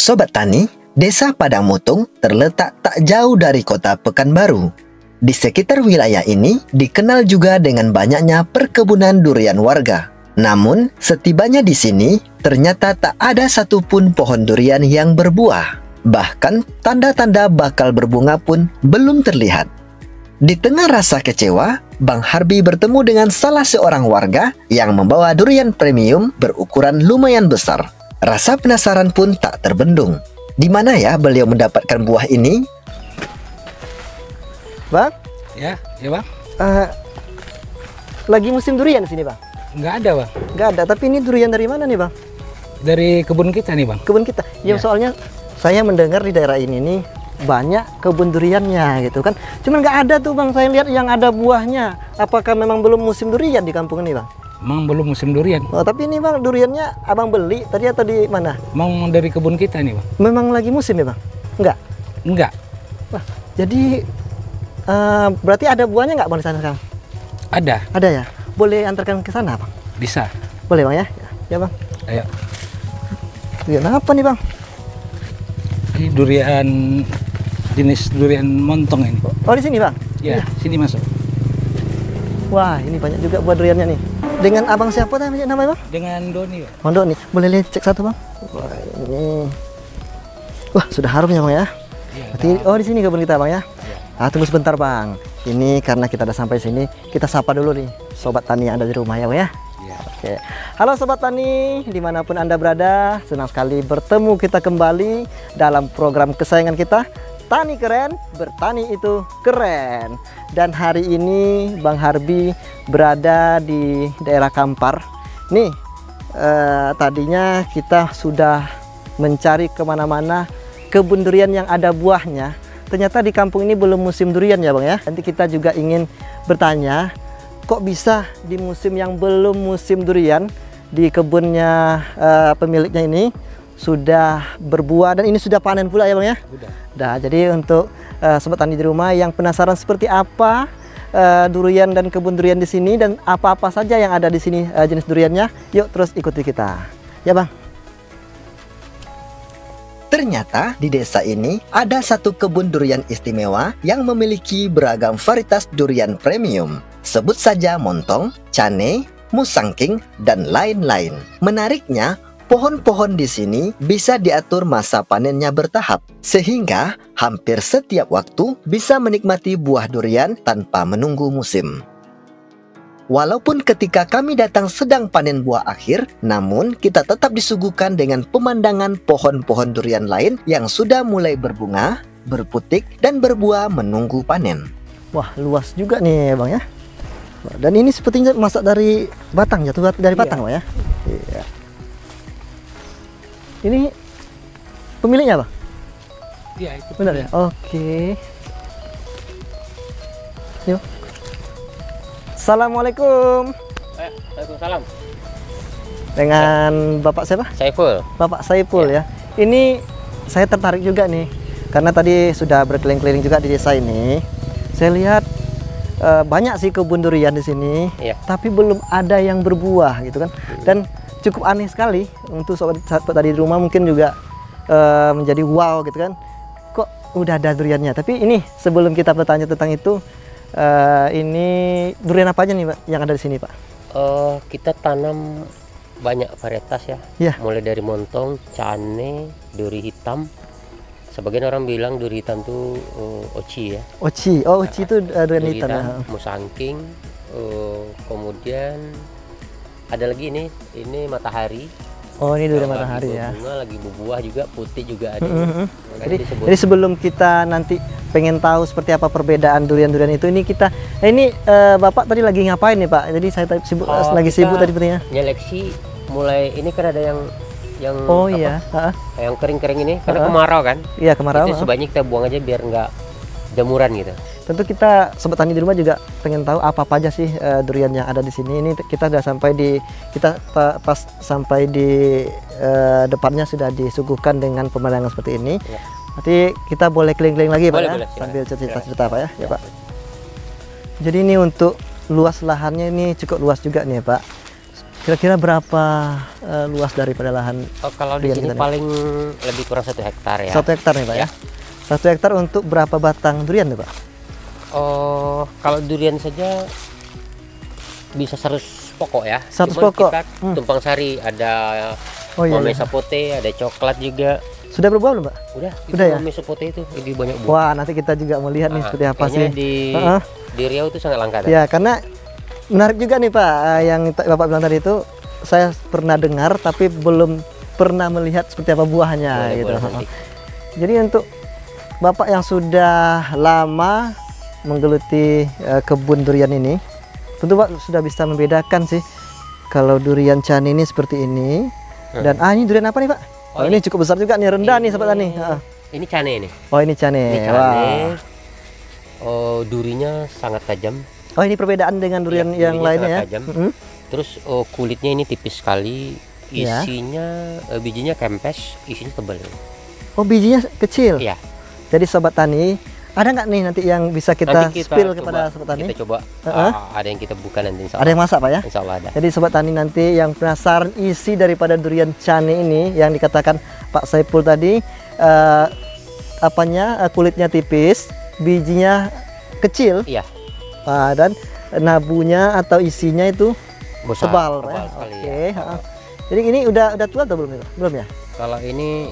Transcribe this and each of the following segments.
Sobat Tani, Desa Padang Mutung terletak tak jauh dari kota Pekanbaru. Di sekitar wilayah ini dikenal juga dengan banyaknya perkebunan durian warga. Namun, setibanya di sini, ternyata tak ada satupun pohon durian yang berbuah. Bahkan, tanda-tanda bakal berbunga pun belum terlihat. Di tengah rasa kecewa, Bang Harbi bertemu dengan salah seorang warga yang membawa durian premium berukuran lumayan besar. Rasa penasaran pun tak terbendung. Di mana ya beliau mendapatkan buah ini? Bang? Ya Bang. Lagi musim durian di sini, Bang? Nggak ada, Bang. Nggak ada, tapi ini durian dari mana nih, Bang? Dari kebun kita nih, Bang. Kebun kita? Ya, soalnya saya mendengar di daerah ini nih banyak kebun duriannya gitu kan. Cuman nggak ada tuh, Bang, saya lihat yang ada buahnya. Apakah memang belum musim durian di kampung ini, Bang? Emang belum musim durian. Oh, tapi ini, Bang, duriannya Abang beli tadi atau di mana? Emang dari kebun kita nih, Bang. Memang lagi musim ya, Bang? Enggak? Enggak. Wah, jadi berarti ada buahnya nggak, Bang, di sana sekarang? Ada. Ada ya? Boleh antarkan ke sana, Bang? Bisa. Boleh, Bang, ya? Ya, Bang. Ayo. Durian apa nih, Bang? Ini durian jenis durian montong ini. Oh, di sini, Bang? Ya, sini masuk. Wah, ini banyak juga buah duriannya nih. Dengan Abang siapa namanya, Bang? Dengan Doni, Bang. Bang Doni, boleh lihat cek satu, Bang? Wah, ini. Wah, sudah harum ya, Bang, ya? Iya. Berarti, oh, di sini kebun kita, Bang, ya? Ah, tunggu sebentar, Bang. Ini karena kita udah sampai sini, kita sapa dulu nih Sobat Tani yang ada di rumah ya, Bang, ya? Iya. Oke. Halo Sobat Tani, dimanapun Anda berada, senang sekali bertemu kita kembali dalam program kesayangan kita, Tani Keren, Bertani Itu Keren. Dan hari ini Bang Harbi berada di daerah Kampar. Nih, tadinya kita sudah mencari kemana-mana kebun durian yang ada buahnya. Ternyata di kampung ini belum musim durian ya, Bang, ya. Nanti kita juga ingin bertanya, kok bisa di musim yang belum musim durian di kebunnya pemiliknya ini sudah berbuah dan ini sudah panen pula ya, Bang, ya? Udah. Nah, jadi untuk Sobat Tani di rumah yang penasaran seperti apa durian dan kebun durian di sini dan apa-apa saja yang ada di sini jenis duriannya, yuk terus ikuti kita. Ya, Bang. Ternyata di desa ini ada satu kebun durian istimewa yang memiliki beragam varietas durian premium. Sebut saja montong, cane, musangking, dan lain-lain. Menariknya, pohon-pohon di sini bisa diatur masa panennya bertahap, sehingga hampir setiap waktu bisa menikmati buah durian tanpa menunggu musim. Walaupun ketika kami datang sedang panen buah akhir, namun kita tetap disuguhkan dengan pemandangan pohon-pohon durian lain yang sudah mulai berbunga, berputik, dan berbuah menunggu panen. Wah, luas juga nih, Bang, ya. Dan ini sepertinya masak dari batang, jatuh dari batang, Bang, ya. Iya. Ini pemiliknya, Bang? Iya, itu. Benar ya? Oke. Yuk. Assalamualaikum. Waalaikumsalam. Dengan Bapak siapa? Saiful. Bapak Saiful ya. Ini saya tertarik juga nih, karena tadi sudah berkeliling-keliling juga di desa ini. Saya lihat banyak sih kebun durian di sini, tapi belum ada yang berbuah gitu kan. Dan cukup aneh sekali untuk sobat tadi di rumah mungkin juga menjadi wow gitu kan. Kok udah ada duriannya? Tapi ini sebelum kita bertanya tentang itu, ini durian apa aja nih, Pak, yang ada di sini, Pak? Kita tanam banyak varietas ya. Mulai dari montong, cane, duri hitam. Sebagian orang bilang duri hitam itu oci ya. Oci, oh oci itu durian hitam ya. Musangking, kemudian ada lagi ini matahari. Oh, ini durian matahari ya. Bunga lagi berbuah juga, putih juga ada. Jadi sebelum kita nanti pengen tahu seperti apa perbedaan durian-durian itu, ini kita ini Bapak tadi lagi ngapain nih, Pak? Jadi saya sibuk lagi sibuk tadi sepertinya. Nyeleksi mulai ini kan ada yang oh iya, yang kering-kering ini karena kemarau kan. Iya, kemarau. Itu sebanyak kita buang aja biar nggak jamuran gitu. Tentu kita Sobat Tani di rumah juga pengen tahu apa aja sih durian yang ada di sini. Ini kita sudah sampai di pas sampai di depannya sudah disuguhkan dengan pemandangan seperti ini. Nanti kita boleh keliling-keliling lagi, Pak, ya? Sambil cerita-cerita, Pak, ya? Ya, Pak. Jadi ini untuk luas lahannya ini cukup luas juga nih, Pak. Kira-kira berapa luas daripada lahan? Kalau di sini paling lebih kurang 1 hektar ya. 1 hektar nih Pak ya? 1 hektar untuk berapa batang durian nih Pak? Kalau durian saja bisa 100 pokok ya. 100 Cuman pokok. Kita tumpang sari, ada mame sapote, ada coklat juga. Sudah berbuah belum Pak? Udah ya. Mame sapote itu lebih banyak buah. Wah, nanti kita juga mau lihat nih seperti apa sih. Di Riau itu sangat langka. Ya, karena menarik juga nih Pak, yang Bapak bilang tadi itu saya pernah dengar tapi belum pernah melihat seperti apa buahnya gitu. Jadi untuk Bapak yang sudah lama menggeluti kebun durian ini, tentu Pak sudah bisa membedakan sih kalau durian cane ini seperti ini. Dan ini durian apa nih Pak? Ini cukup besar juga nih, rendah nih sobat tani. Ini cane ini. Oh, ini cane. Ini cane. Durinya sangat tajam. Oh, ini perbedaan dengan durian yang lainnya ya. Terus kulitnya ini tipis sekali, isinya bijinya kempes, isinya tebal. Oh, bijinya kecil. Iya. Jadi sobat tani, ada nggak nih nanti yang bisa kita spill kepada sobat tani? Kita coba. Ada yang kita buka nanti. Ada yang masak Pak ya? Insya Allah ada. Jadi sobat tani nanti yang penasaran isi daripada durian cane ini yang dikatakan Pak Saipul tadi, kulitnya tipis, bijinya kecil. Iya. Dan nabunya atau isinya itu besar, tebal Pak. Oke. Jadi ini udah tua atau belum? Belum ya? Kalau ini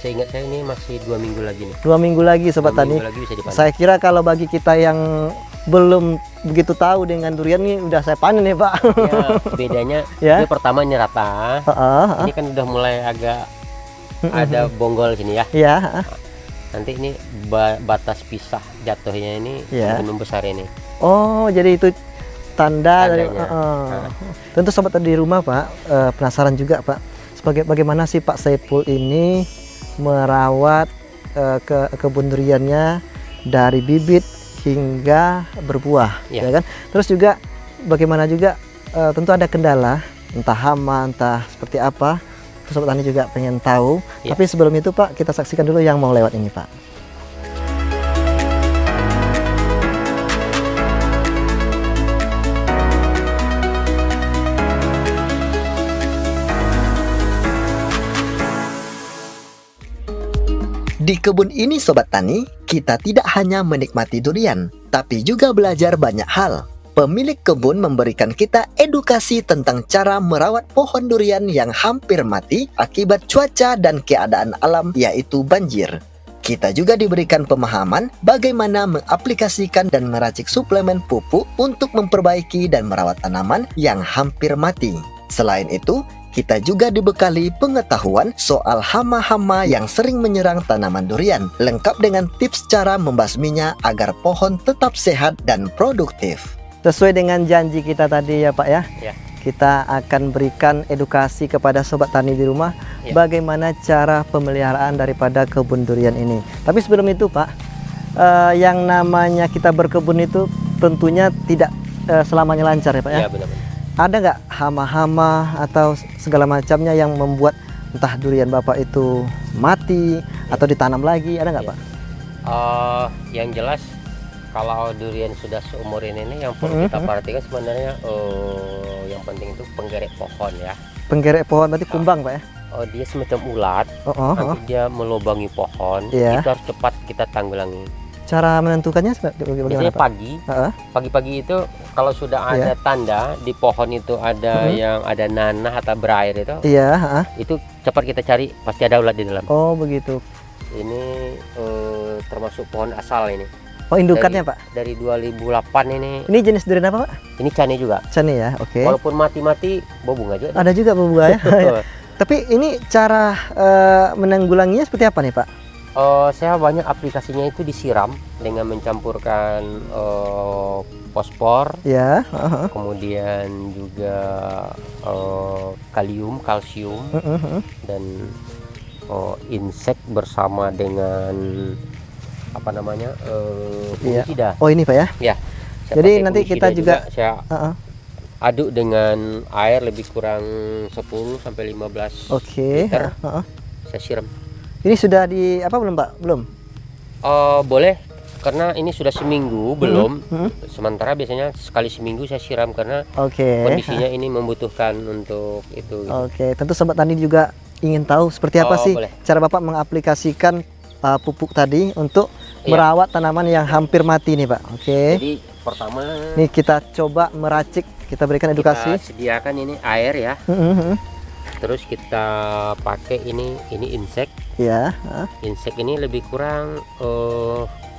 seingat saya ini masih 2 minggu lagi nih. 2 minggu lagi sobat tani. Saya kira kalau bagi kita yang belum begitu tahu dengan durian ini udah saya panen nih Pak. Ya, bedanya dia pertama nyerata. Ini kan udah mulai agak ada bonggol sini ya. Iya. Nanti ini batas pisah jatuhnya ini belum besar ini. Oh, jadi itu tanda dari tentu sobat tadi di rumah Pak, penasaran juga Pak. Bagaimana sih Pak Saipul ini merawat kebun duriannya dari bibit hingga berbuah, ya kan? Terus juga bagaimana juga tentu ada kendala, entah hama, entah seperti apa. Sobat tani juga pengen tahu. Tapi sebelum itu Pak, kita saksikan dulu yang mau lewat ini Pak. Di kebun ini sobat tani, kita tidak hanya menikmati durian, tapi juga belajar banyak hal. Pemilik kebun memberikan kita edukasi tentang cara merawat pohon durian yang hampir mati akibat cuaca dan keadaan alam, yaitu banjir. Kita juga diberikan pemahaman bagaimana mengaplikasikan dan meracik suplemen pupuk untuk memperbaiki dan merawat tanaman yang hampir mati. Selain itu, kita juga dibekali pengetahuan soal hama-hama yang sering menyerang tanaman durian, lengkap dengan tips cara membasminya agar pohon tetap sehat dan produktif. Sesuai dengan janji kita tadi ya Pak ya, kita akan berikan edukasi kepada sobat tani di rumah bagaimana cara pemeliharaan daripada kebun durian ini. Tapi sebelum itu Pak, yang namanya kita berkebun itu tentunya tidak selamanya lancar ya Pak ya? Iya, benar-benar. Ada nggak hama-hama atau segala macamnya yang membuat entah durian Bapak itu mati atau ditanam lagi, ada nggak Pak? Yang jelas kalau durian sudah seumur ini yang perlu kita perhatikan sebenarnya yang penting itu penggerek pohon ya. Penggerek pohon berarti kumbang Pak ya? Dia semacam ulat, nanti dia melubangi pohon, itu harus cepat kita tanggulangi. Cara menentukannya bagaimana Pak? Pagi-pagi itu kalau sudah ada tanda di pohon itu ada yang ada nanah atau berair itu, itu cepat kita cari, pasti ada ulat di dalam. Oh begitu. Ini termasuk pohon asal ini. Oh indukannya Pak? Dari 2008 ini. Ini jenis durian apa Pak? Ini cane juga. Cane ya, oke. Walaupun mati-mati, berbunga juga. Ada juga berbunga ya. Tapi ini cara menanggulanginya seperti apa nih Pak? Saya banyak aplikasinya itu disiram dengan mencampurkan fosfor, kemudian juga kalsium, dan insek bersama dengan apa namanya fungisida. Oh ini Pak ya? Ya. Jadi nanti kita juga saya aduk dengan air lebih kurang 10 sampai 15 liter. Saya siram. Ini sudah di apa belum Pak? Belum? Boleh karena ini sudah seminggu belum. Sementara biasanya sekali seminggu saya siram karena kondisinya ini membutuhkan untuk itu. Tentu sobat tani juga ingin tahu seperti apa sih cara Bapak mengaplikasikan pupuk tadi untuk merawat tanaman yang hampir mati nih Pak. Jadi pertama nih kita coba meracik, kita berikan edukasi. Kita sediakan ini air ya. Terus kita pakai ini insek. Ya. Insek ini lebih kurang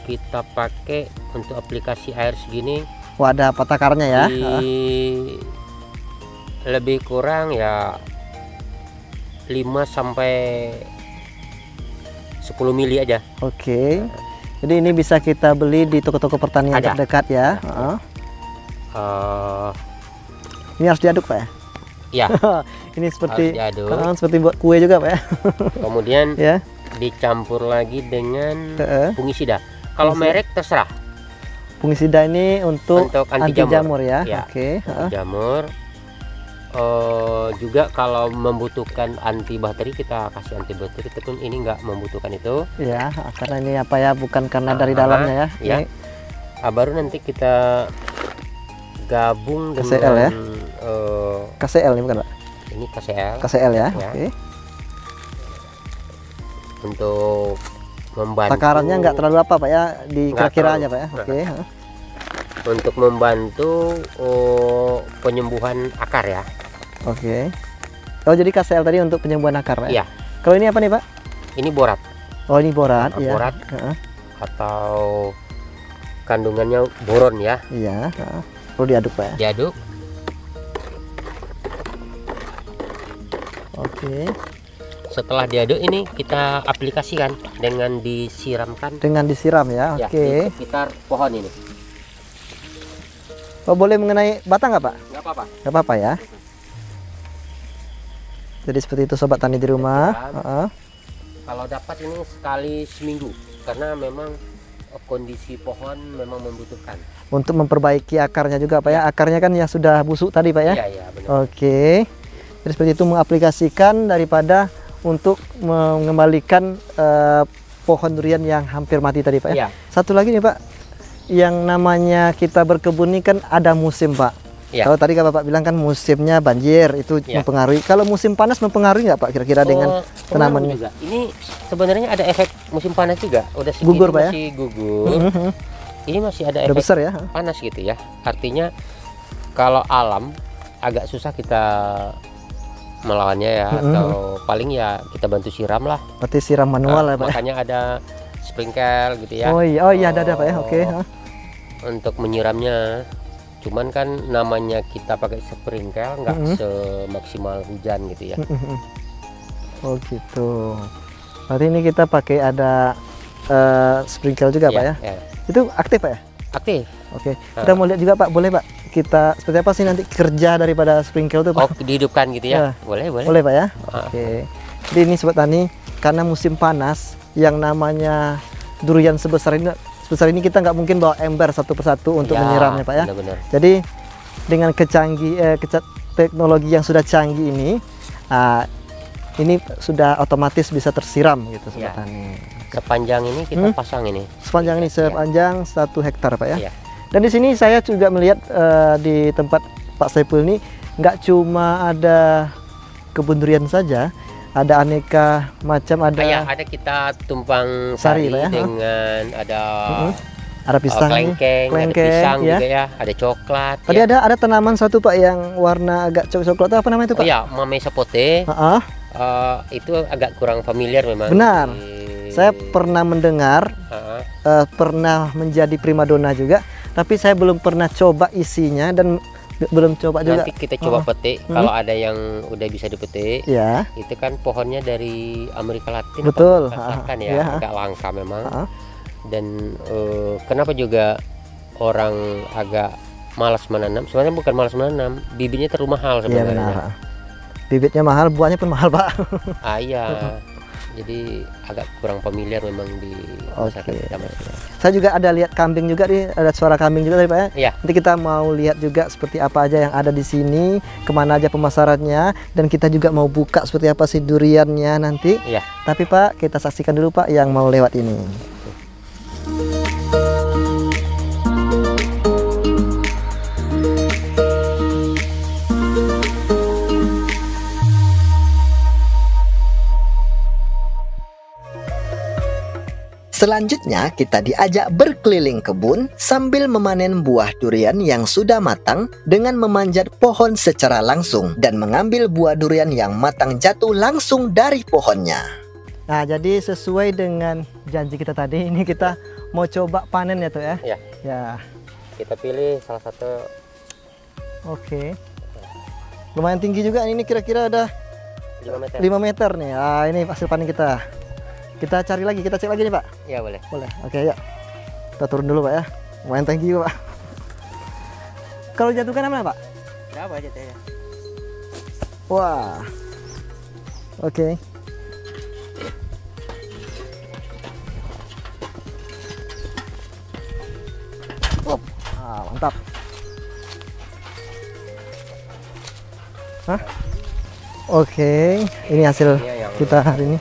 kita pakai untuk aplikasi air segini. Ada takarannya ya. Lebih kurang ya 5 sampai 10 mili aja. Jadi ini bisa kita beli di toko-toko pertanian terdekat ya. Ini harus diaduk Pak ya? Ya. Ini seperti buat kue juga Pak ya. Kemudian dicampur lagi dengan fungisida. Kalau merek terserah. Fungisida ini untuk anti jamur ya. Anti jamur. Juga kalau membutuhkan anti bakteri kita kasih anti bakteri, tapi ini nggak membutuhkan itu. Ya, karena ini bukan karena dari dalamnya ya. Baru nanti kita gabung dengan KCL ya. KCL ini bukan Pak? Ini KCL. KCL ya. Untuk membantu. Takarannya nggak terlalu apa Pak ya, dikira-kira aja Pak ya. Untuk membantu penyembuhan akar ya. Jadi KCL tadi untuk penyembuhan akar Pak? Iya. Kalau ini apa nih Pak? Ini borat. Ini borat ya. Borat atau kandungannya boron ya. Iya. Perlu diaduk Pak ya? Diaduk. Setelah diaduk ini kita aplikasikan dengan disiramkan. Dengan disiram ya. Di sekitar pohon ini. Boleh mengenai batang nggak Pak? Nggak apa-apa. Nggak apa-apa ya. Jadi seperti itu sobat tani di rumah. Kalau dapat ini sekali seminggu karena memang kondisi pohon memang membutuhkan. Untuk memperbaiki akarnya juga Pak ya. Akarnya kan yang sudah busuk tadi Pak ya. Iya benar. Jadi seperti itu mengaplikasikan daripada untuk mengembalikan pohon durian yang hampir mati tadi Pak ya. Satu lagi nih Pak, yang namanya kita berkebun ini kan ada musim Pak. Kalau tadi kan Bapak bilang kan musimnya banjir itu mempengaruhi. Kalau musim panas mempengaruhi nggak Pak kira-kira dengan tanaman juga? Ini sebenarnya ada efek musim panas juga. Udah gugur Pak ya? Masih gugur. Ini masih ada efek besar ya? Panas gitu ya. Artinya kalau alam agak susah kita melawannya ya, atau paling ya kita bantu siram lah. Berarti siram manual ya Pak. Makanya ada sprinkle gitu ya. Ada Pak ya. Untuk menyiramnya. Cuman kan namanya kita pakai sprinkle nggak semaksimal hujan gitu ya. Gitu. Berarti ini kita pakai ada sprinkle juga Pak ya? Itu aktif Pak ya? Aktif. Kita mau lihat juga Pak, boleh Pak? Kita seperti apa sih nanti kerja daripada sprinkle itu Pak? Dihidupkan gitu ya? Boleh. Boleh Pak ya? Jadi ini sobat tani, karena musim panas yang namanya durian sebesar ini kita nggak mungkin bawa ember satu persatu untuk menyiramnya Pak ya. Benar. Jadi dengan teknologi yang sudah canggih ini sudah otomatis bisa tersiram gitu sobat tani. Sepanjang ini kita pasang ini. Sepanjang ini sepanjang 1 hektar Pak ya. Dan di sini saya juga melihat di tempat Pak Saiful ini nggak cuma ada kebun durian saja, ada aneka macam, ada kita tumpang sari Pak ya. dengan ada pisang, kelengkeng, ada pisang juga ya, ada coklat. Tadi ada tanaman satu Pak yang warna agak coklat, apa namanya itu Pak? Mame sapote. Itu agak kurang familiar memang. Benar. Saya pernah mendengar, pernah menjadi primadona juga, tapi saya belum pernah coba isinya dan belum coba juga. Nanti kita coba petik. Kalau ada yang udah bisa dipetik, itu kan pohonnya dari Amerika Latin. Betul. Agak langka memang. Dan kenapa juga orang agak malas menanam? Sebenarnya bukan malas menanam, bibitnya terlalu mahal sebenarnya. Bibitnya mahal, buahnya pun mahal Pak. Jadi agak kurang familiar memang di masyarakat kita. Saya juga ada lihat kambing juga nih, ada suara kambing juga tadi Pak ya. Nanti kita mau lihat juga seperti apa aja yang ada di sini, kemana aja pemasarannya, dan kita juga mau buka seperti apa sih duriannya nanti. Tapi Pak, kita saksikan dulu Pak yang mau lewat ini. Selanjutnya kita diajak berkeliling kebun sambil memanen buah durian yang sudah matang dengan memanjat pohon secara langsung dan mengambil buah durian yang matang jatuh langsung dari pohonnya. Nah, jadi sesuai dengan janji kita tadi, ini kita mau coba panen ya tuh ya? Ya. Ya. Kita pilih salah satu. Oke. Lumayan tinggi juga, ini kira-kira ada 5 meter. 5 meter nih. Ah, ini hasil panen kita. Kita cari lagi, kita cek lagi nih Pak. Ya boleh. Boleh. Oke ya. Kita turun dulu Pak ya. Lumayan tinggi Pak. Kalau jatuhkan mana Pak? Berapa jatuhnya? Wah. Oke. Ah, mantap. Hah? Oke, ini hasil kita hari ini.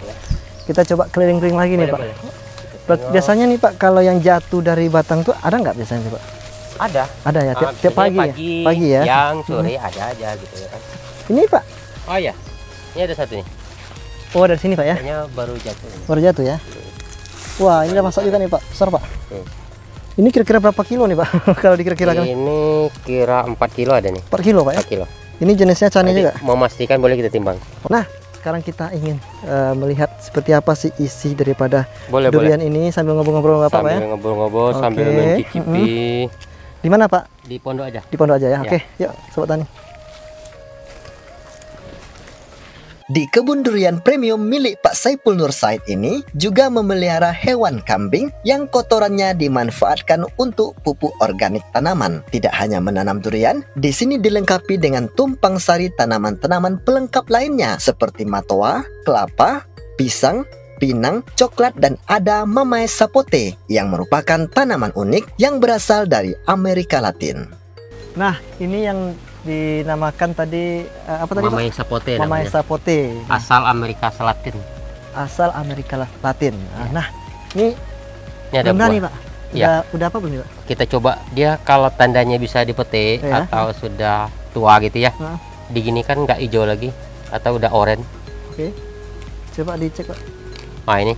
Kita coba keliling-keliling lagi nih Pak. Biasanya nih Pak, kalau yang jatuh dari batang tuh ada nggak biasanya nih, Pak? Ada. Ada ya, tiap pagi, pagi ya? Siang, sore ada aja gitu ya kan. Ini Pak? Oh iya, ini ada satu nih. Oh dari sini Pak ya? Kayaknya baru jatuh. Baru jatuh ya? Wah ini udah masak juga nih Pak, besar Pak. Ini kira-kira berapa kilo nih Pak? Kalau dikira-kirakan? Ini kira 4 kilo ada nih. 4 kilo Pak ya? 4 kilo. Ini jenisnya cane juga? Memastikan boleh kita timbang. Nah, sekarang kita ingin melihat seperti apa sih isi daripada boleh, durian ini sambil ngobrol-ngobrol Pak ya? Sambil ngobrol-ngobrol, sambil mencicipi. Di mana Pak? Di pondok aja. Di pondok aja ya? Ya. Oke, yuk Sobat Tani. Di kebun durian premium milik Pak Saipul Nur Said ini juga memelihara hewan kambing yang kotorannya dimanfaatkan untuk pupuk organik tanaman. Tidak hanya menanam durian, di sini dilengkapi dengan tumpang sari tanaman-tanaman pelengkap lainnya seperti matoa, kelapa, pisang, pinang, coklat, dan ada mamae sapote yang merupakan tanaman unik yang berasal dari Amerika Latin. Nah, ini yang dinamakan tadi apa tadi Mamae Pak? sapote Mamae namanya. sapote. Asal Amerika Selatan. Asal Amerika Latin. Nah, ini ada belum nih buah. Pak. Ya. Udah apa belum nih Pak? Kita coba dia kalau tandanya bisa dipetik Ya. atau sudah tua gitu ya. Nah. Digini kan nggak hijau lagi atau udah oranye. Oke. Coba dicek Pak. Nah ini.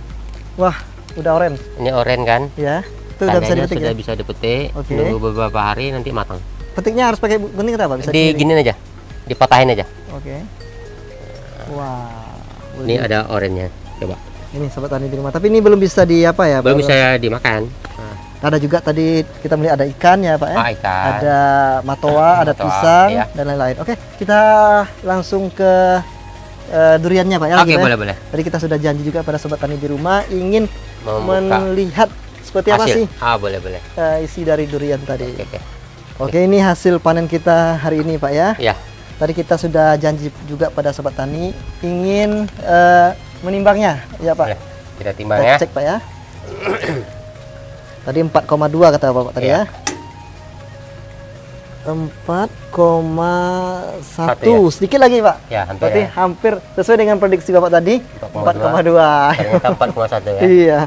Wah, udah oranye. Ini oranye kan? Ya. Itu udah bisa Tandanya dipetik sudah ya? bisa dipetik. Oke. Nunggu beberapa hari nanti matang. Petiknya harus pakai gunting atau apa? Bisa Diginin aja. Dipatahin aja. Oke. Wah. Ini ada oranye-nya. Coba. Ini Sobat Tani di rumah. Tapi ini belum bisa di apa ya? Belum bisa dimakan. Ada juga tadi kita melihat ada ikan ya Pak ya? Ikan. Ada matoa, ada Matoa, pisang, iya. dan lain-lain. Oke, kita langsung ke duriannya Pak ya. Oke, gitu ya. boleh. Tadi kita sudah janji juga pada Sobat Tani di rumah ingin Membuka melihat seperti apa hasil. sih Boleh. isi dari durian tadi. Oke. Oke, ini hasil panen kita hari ini Pak ya. Ya. Tadi kita sudah janji juga pada Sobat Tani ingin menimbangnya ya Pak. Boleh. Kita timbang Kita ya. cek Pak ya. Tadi 4,2 kata Bapak tadi ya. 4,1 ya. sedikit lagi Pak. Ya, hampir. Berarti Ya. hampir sesuai dengan prediksi Bapak tadi 4,2. Ternyata 4,1 ya. Iya.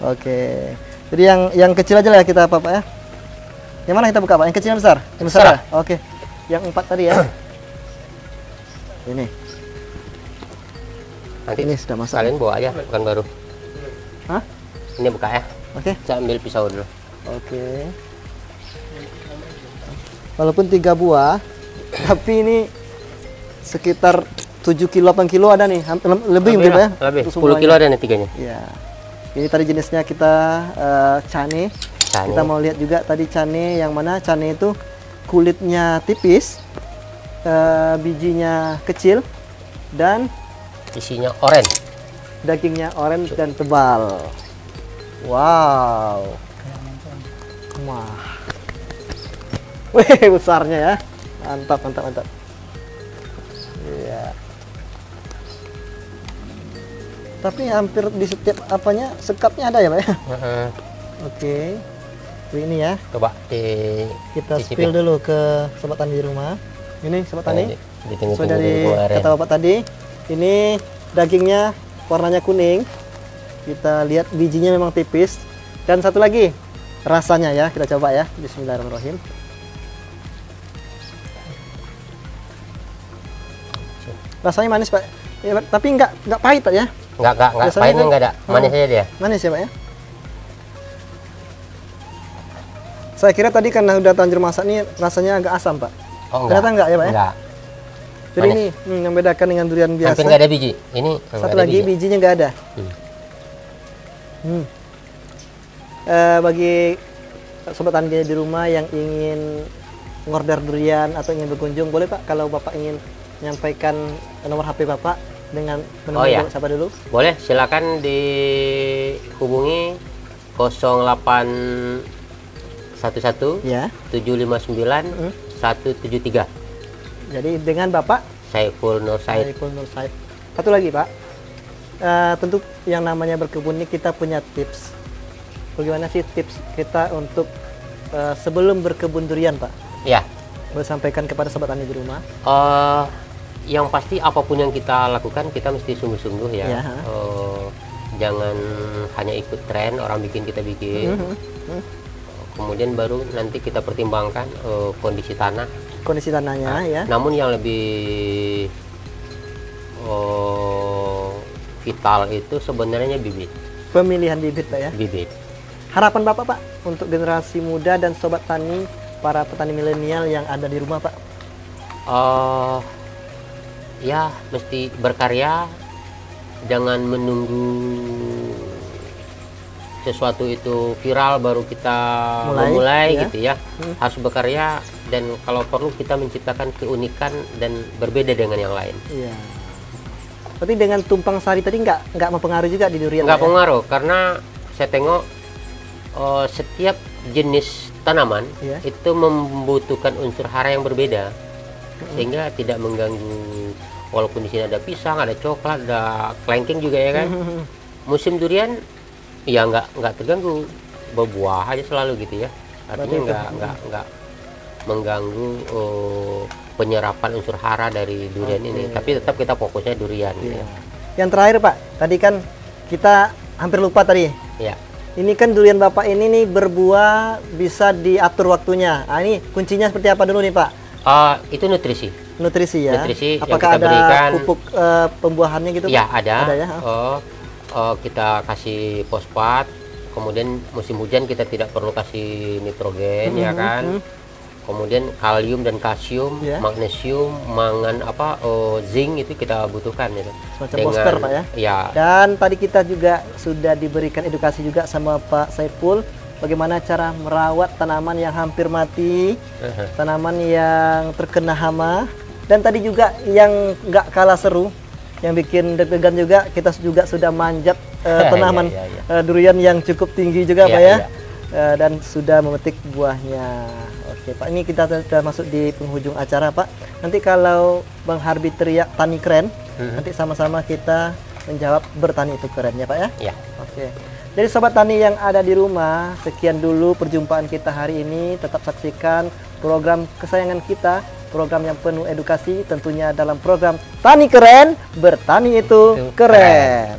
Oke. Jadi yang kecil aja lah kita Pak ya. Yang mana kita buka Pak? Yang kecil yang besar? Yang besar ya? Oke. Yang 4 tadi ya. Ini. Nanti Ini sudah masak. kalian bawa aja, bukan baru. Hah? Ini buka ya. Oke. Saya ambil pisau dulu. Oke. Walaupun 3 buah, tapi ini sekitar 7 kilo 8 kilo ada nih, lebih mungkin ya. Lebih. Untuk 10 kilo semuanya. ada nih tiganya. Ya. Ini tadi jenisnya kita cane. Cane. Kita mau lihat juga tadi cane yang mana cane itu kulitnya tipis, bijinya kecil, dan Isinya oranye. dagingnya oranye dan tebal. Wow. Wah. Wih, besarnya ya. Mantap. Iya. Tapi hampir di setiap apanya sekapnya ada ya, Pak ya? Oke. Ini ya. Coba Kita cicipin. spill dulu ke Sobat Tani di rumah. Ini Sobat Tani. Ditunggu-tunggu Sesuai dari dulu kemarin. kata Bapak tadi, ini dagingnya warnanya kuning. Kita lihat bijinya memang tipis. Dan satu lagi, rasanya ya, kita coba ya. Bismillahirrahmanirrahim. Rasanya manis Pak, ya, tapi nggak pahit Pak ya? Nggak Biasanya pahitnya kan- nggak ada. Manis aja dia. Manis ya Pak ya? Saya kira tadi karena udah terlanjur masak nih rasanya agak asam, Pak. Oh, ternyata enggak ya, Pak? Enggak. Jadi ini yang membedakan dengan durian biasa. Hampir nggak ada biji. Ini satu lagi bijinya nggak ada. Bagi sobat tani di rumah yang ingin ngorder durian atau ingin berkunjung, boleh Pak kalau Bapak ingin menyampaikan nomor HP Bapak dengan menemui siapa dulu? Boleh, silakan dihubungi 0811 ya. 759 173. Jadi dengan Bapak Saiful Nur Said. Satu lagi Pak, tentu yang namanya berkebun ini kita punya tips. Bagaimana sih tips kita untuk sebelum berkebun durian, Pak? Ya. Boleh sampaikan kepada sobat tani di rumah. Yang pasti apapun yang kita lakukan kita mesti sungguh-sungguh ya. Jangan hanya ikut tren orang bikin kita bikin. Kemudian baru nanti kita pertimbangkan kondisi tanahnya ya. Namun yang lebih vital itu sebenarnya bibit. Pemilihan bibit, Pak ya. Bibit. Harapan Bapak, Pak, untuk generasi muda dan sobat tani, para petani milenial yang ada di rumah, Pak? Ya mesti berkarya, jangan menunggu sesuatu itu viral baru kita memulai gitu ya. Harus bekarya, dan kalau perlu kita menciptakan keunikan dan berbeda dengan yang lain. Iya. Berarti dengan tumpang sari tadi nggak mempengaruhi juga di durian? Nggak pengaruh, karena saya tengok setiap jenis tanaman itu membutuhkan unsur hara yang berbeda, sehingga tidak mengganggu. Walaupun di sini ada pisang, ada coklat, ada kelengking juga ya kan. Musim durian ya nggak terganggu, berbuah aja selalu gitu ya. Artinya nggak mengganggu penyerapan unsur hara dari durian ini. Tapi tetap kita fokusnya durian. Gitu ya. Yang terakhir Pak, tadi kan kita hampir lupa tadi. Ya. Ini kan durian Bapak ini nih berbuah bisa diatur waktunya. Nah, ini kuncinya seperti apa dulu nih Pak? Itu nutrisi. Nutrisi ya. Nutrisi. Apakah yang kita ada berikan, pupuk pembuahannya gitu? Ya Pak? ada. Ada ya. Kita kasih fosfat, kemudian musim hujan kita tidak perlu kasih nitrogen ya kan. Kemudian kalium dan kalsium, magnesium, mangan zinc itu kita butuhkan gitu. Semacam booster Pak ya. Ya. Dan tadi kita juga sudah diberikan edukasi juga sama Pak Saiful bagaimana cara merawat tanaman yang hampir mati, tanaman yang terkena hama, dan tadi juga yang nggak kalah seru, yang bikin deg-degan juga, kita juga sudah manjat tanaman durian yang cukup tinggi juga Pak ya. Dan sudah memetik buahnya. Oke Pak, ini kita sudah masuk di penghujung acara Pak. Nanti kalau Bang Harbi teriak tani keren, nanti sama-sama kita menjawab bertani itu keren ya Pak ya. Oke. Jadi sobat tani yang ada di rumah, sekian dulu perjumpaan kita hari ini. Tetap saksikan program kesayangan kita, program yang penuh edukasi, tentunya dalam program Tani Keren, bertani itu keren.